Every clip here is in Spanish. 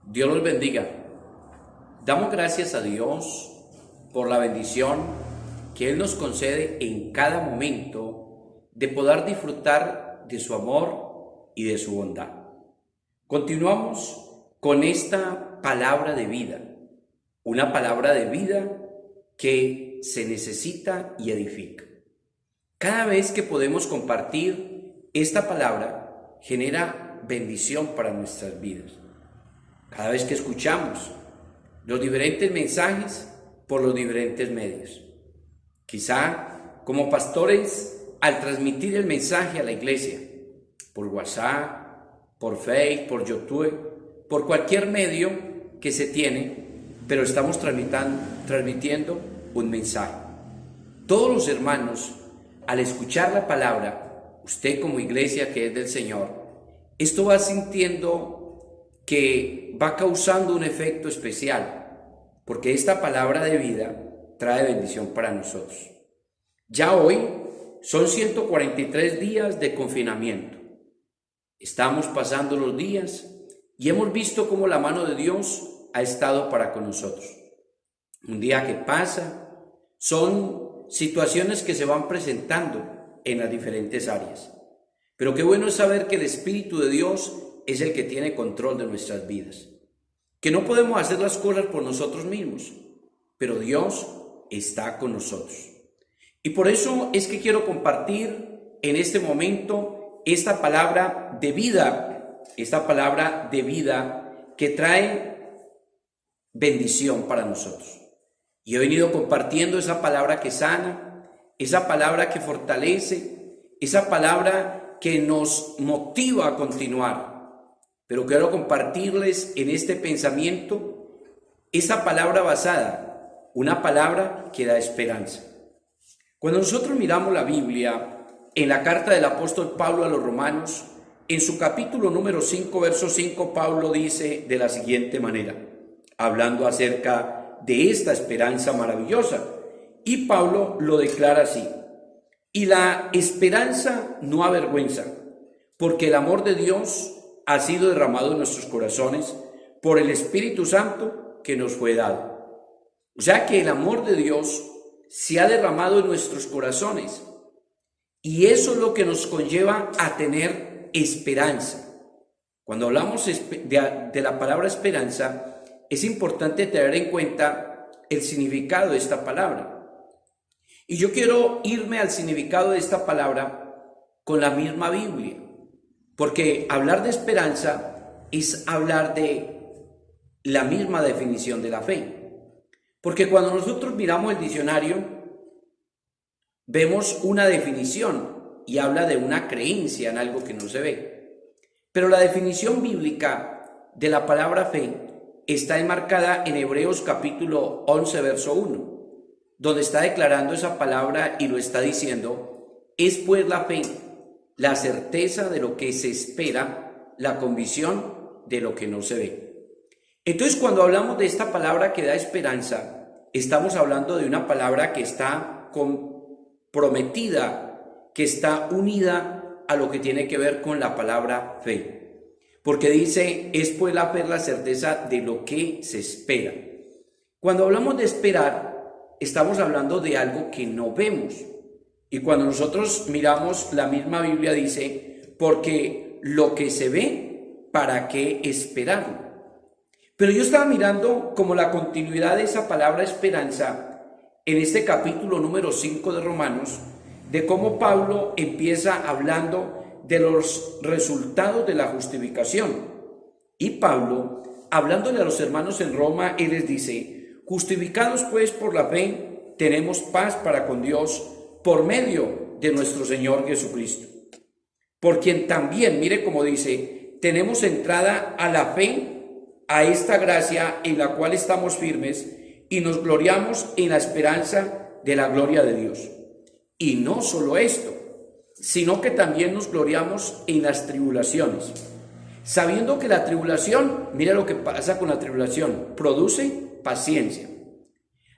Dios los bendiga. Damos gracias a Dios por la bendición que Él nos concede en cada momento de poder disfrutar de su amor y de su bondad. Continuamos con esta palabra de vida, una palabra de vida que se necesita y edifica. Cada vez que podemos compartir esta palabra, genera bendición para nuestras vidas. Cada vez que escuchamos los diferentes mensajes por los diferentes medios. Quizá como pastores, al transmitir el mensaje a la iglesia, por WhatsApp, por Facebook, por YouTube, por cualquier medio que se tiene, pero estamos transmitiendo un mensaje. Todos los hermanos, al escuchar la palabra, usted como iglesia que es del Señor, esto va sintiendo que va causando un efecto especial, porque esta palabra de vida trae bendición para nosotros. Ya hoy son 143 días de confinamiento. Estamos pasando los días y hemos visto cómo la mano de Dios ha estado para con nosotros. Un día que pasa, son situaciones que se van presentando en las diferentes áreas. Pero qué bueno es saber que el Espíritu de Dios es el que tiene control de nuestras vidas. Que no podemos hacer las cosas por nosotros mismos, pero Dios está con nosotros. Y por eso es que quiero compartir en este momento esta palabra de vida que trae bendición para nosotros. Y he venido compartiendo esa palabra que sana, esa palabra que fortalece, esa palabra que nos motiva a continuar. Pero quiero compartirles en este pensamiento esa palabra basada, una palabra que da esperanza. Cuando nosotros miramos la Biblia, en la carta del apóstol Pablo a los Romanos, en su capítulo número 5, verso 5, Pablo dice de la siguiente manera, hablando acerca de esta esperanza maravillosa, y Pablo lo declara así: y la esperanza no avergüenza, porque el amor de Dios ha sido derramado en nuestros corazones por el Espíritu Santo que nos fue dado. O sea que el amor de Dios se ha derramado en nuestros corazones y eso es lo que nos conlleva a tener esperanza. Cuando hablamos de la palabra esperanza, es importante tener en cuenta el significado de esta palabra. Y yo quiero irme al significado de esta palabra con la misma Biblia. Porque hablar de esperanza es hablar de la misma definición de la fe. Porque cuando nosotros miramos el diccionario, vemos una definición y habla de una creencia en algo que no se ve. Pero la definición bíblica de la palabra fe está enmarcada en Hebreos capítulo 11, verso 1, donde está declarando esa palabra y lo está diciendo: es pues la fe la certeza de lo que se espera, la convicción de lo que no se ve. Entonces, cuando hablamos de esta palabra que da esperanza, estamos hablando de una palabra que está comprometida, que está unida a lo que tiene que ver con la palabra fe. Porque dice, es pues la fe la certeza de lo que se espera. Cuando hablamos de esperar, estamos hablando de algo que no vemos. Y cuando nosotros miramos, la misma Biblia dice, porque lo que se ve, ¿para qué esperarlo? Pero yo estaba mirando como la continuidad de esa palabra esperanza en este capítulo número 5 de Romanos, de cómo Pablo empieza hablando de los resultados de la justificación. Y Pablo, hablándole a los hermanos en Roma, él les dice, justificados pues por la fe, tenemos paz para con Dios, por medio de nuestro Señor Jesucristo, por quien también, mire cómo dice, tenemos entrada a la fe, a esta gracia en la cual estamos firmes y nos gloriamos en la esperanza de la gloria de Dios. Y no solo esto, sino que también nos gloriamos en las tribulaciones, sabiendo que la tribulación, mire lo que pasa con la tribulación, produce paciencia.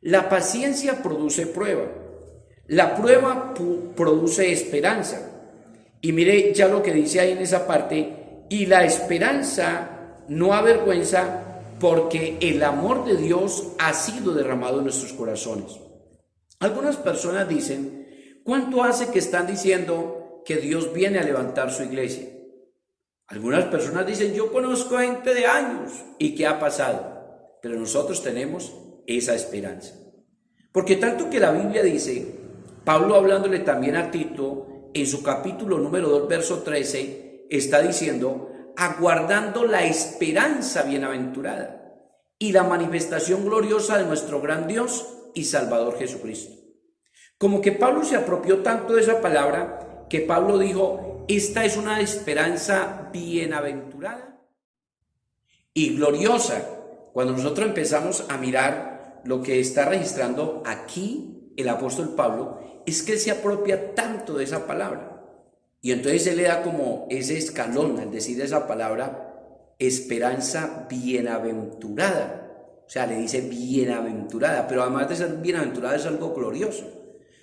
La paciencia produce prueba. La prueba produce esperanza. Y mire ya lo que dice ahí en esa parte, y la esperanza no avergüenza porque el amor de Dios ha sido derramado en nuestros corazones. Algunas personas dicen, ¿cuánto hace que están diciendo que Dios viene a levantar su iglesia? Algunas personas dicen, yo conozco gente de años, ¿y qué ha pasado? Pero nosotros tenemos esa esperanza. Porque tanto que la Biblia dice, Pablo hablándole también a Tito, en su capítulo número 2, verso 13, está diciendo, aguardando la esperanza bienaventurada y la manifestación gloriosa de nuestro gran Dios y Salvador Jesucristo. Como que Pablo se apropió tanto de esa palabra que Pablo dijo, esta es una esperanza bienaventurada y gloriosa. Cuando nosotros empezamos a mirar lo que está registrando aquí el apóstol Pablo, es que él se apropia tanto de esa palabra. Y entonces él le da como ese escalón al decir esa palabra, esperanza bienaventurada. O sea, le dice bienaventurada, pero además de ser bienaventurada es algo glorioso.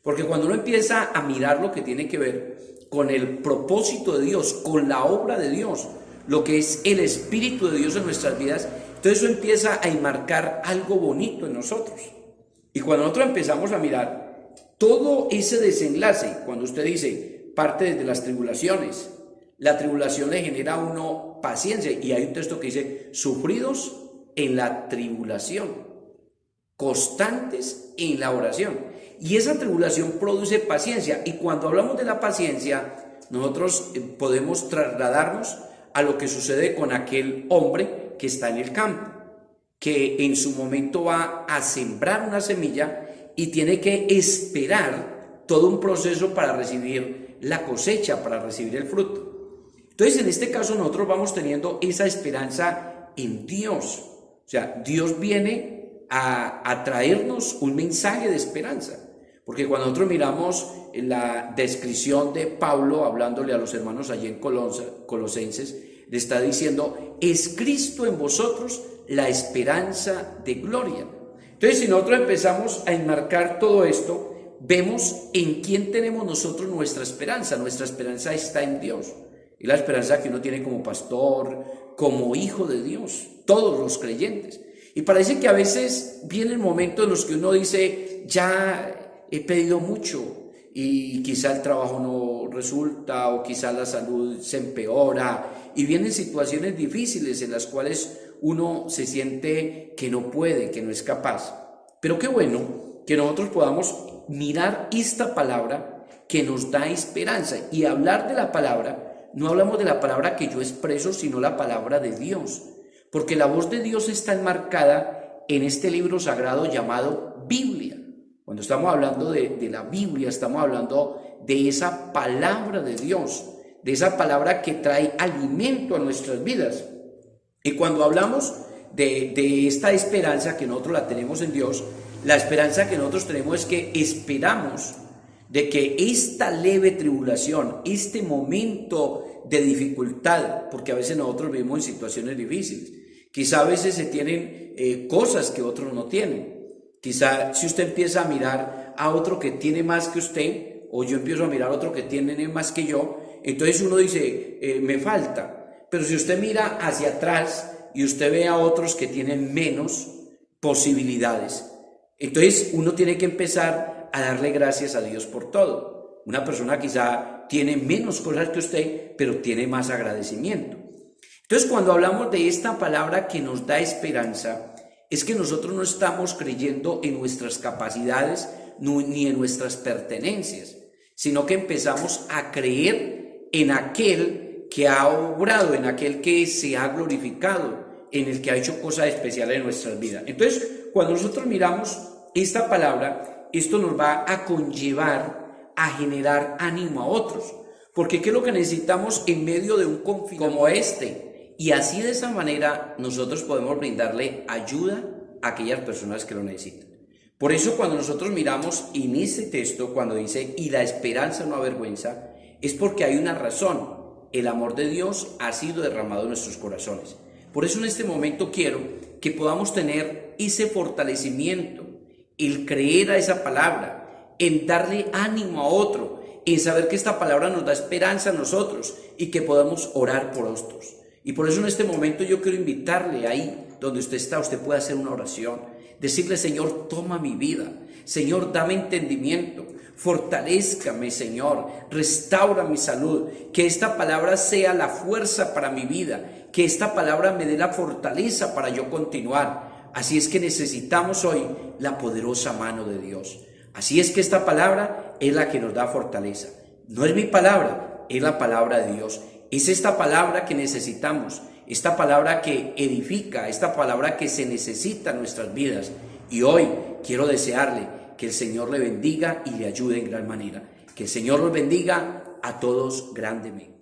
Porque cuando uno empieza a mirar lo que tiene que ver con el propósito de Dios, con la obra de Dios, lo que es el Espíritu de Dios en nuestras vidas, entonces eso empieza a enmarcar algo bonito en nosotros. Y cuando nosotros empezamos a mirar todo ese desenlace, cuando usted dice, parte desde las tribulaciones, la tribulación le genera a uno paciencia, y hay un texto que dice, sufridos en la tribulación, constantes en la oración. Y esa tribulación produce paciencia, y cuando hablamos de la paciencia, nosotros podemos trasladarnos a lo que sucede con aquel hombre que está en el campo, que en su momento va a sembrar una semilla y tiene que esperar todo un proceso para recibir la cosecha, para recibir el fruto. Entonces, en este caso, nosotros vamos teniendo esa esperanza en Dios. O sea, Dios viene a traernos un mensaje de esperanza. Porque cuando nosotros miramos la descripción de Pablo, hablándole a los hermanos allí en Colosenses, le está diciendo, es Cristo en vosotros la esperanza de gloria. Entonces, si nosotros empezamos a enmarcar todo esto, vemos en quién tenemos nosotros nuestra esperanza. Nuestra esperanza está en Dios. Y la esperanza que uno tiene como pastor, como hijo de Dios, todos los creyentes. Y parece que a veces vienen momentos en los que uno dice, ya he pedido mucho y quizá el trabajo no resulta o quizá la salud se empeora y vienen situaciones difíciles en las cuales uno se siente que no puede, que no es capaz. Pero qué bueno que nosotros podamos mirar esta palabra que nos da esperanza y hablar de la palabra. No hablamos de la palabra que yo expreso, sino la palabra de Dios, porque la voz de Dios está enmarcada en este libro sagrado llamado Biblia. Cuando estamos hablando de la Biblia, estamos hablando de esa palabra de Dios, de esa palabra que trae alimento a nuestras vidas. Y cuando hablamos de esta esperanza que nosotros la tenemos en Dios, la esperanza que nosotros tenemos es que esperamos de que esta leve tribulación, este momento de dificultad, porque a veces nosotros vivimos en situaciones difíciles, quizá a veces se tienen cosas que otros no tienen. Quizá si usted empieza a mirar a otro que tiene más que usted, o yo empiezo a mirar a otro que tiene más que yo, entonces uno dice, me falta. Pero si usted mira hacia atrás y usted ve a otros que tienen menos posibilidades, entonces uno tiene que empezar a darle gracias a Dios por todo. Una persona quizá tiene menos cosas que usted, pero tiene más agradecimiento. Entonces, cuando hablamos de esta palabra que nos da esperanza, es que nosotros no estamos creyendo en nuestras capacidades ni en nuestras pertenencias, sino que empezamos a creer en aquel que ha obrado, en aquel que se ha glorificado, en el que ha hecho cosas especiales en nuestras vidas. Entonces, cuando nosotros miramos esta palabra, esto nos va a conllevar a generar ánimo a otros, porque ¿qué es lo que necesitamos en medio de un conflicto como este? Y así de esa manera nosotros podemos brindarle ayuda a aquellas personas que lo necesitan. Por eso cuando nosotros miramos en este texto, cuando dice, y la esperanza no avergüenza, es porque hay una razón. El amor de Dios ha sido derramado en nuestros corazones. Por eso en este momento quiero que podamos tener ese fortalecimiento, el creer a esa palabra, en darle ánimo a otro, en saber que esta palabra nos da esperanza a nosotros y que podamos orar por otros. Y por eso en este momento yo quiero invitarle ahí donde usted está, usted puede hacer una oración. Decirle: Señor, toma mi vida. Señor, dame entendimiento. Fortalézcame, Señor. Restaura mi salud. Que esta palabra sea la fuerza para mi vida. Que esta palabra me dé la fortaleza para yo continuar. Así es que necesitamos hoy la poderosa mano de Dios. Así es que esta palabra es la que nos da fortaleza. No es mi palabra, es la palabra de Dios. Es esta palabra que necesitamos, esta palabra que edifica, esta palabra que se necesita en nuestras vidas. Y hoy quiero desearle que el Señor le bendiga y le ayude en gran manera. Que el Señor los bendiga a todos grandemente.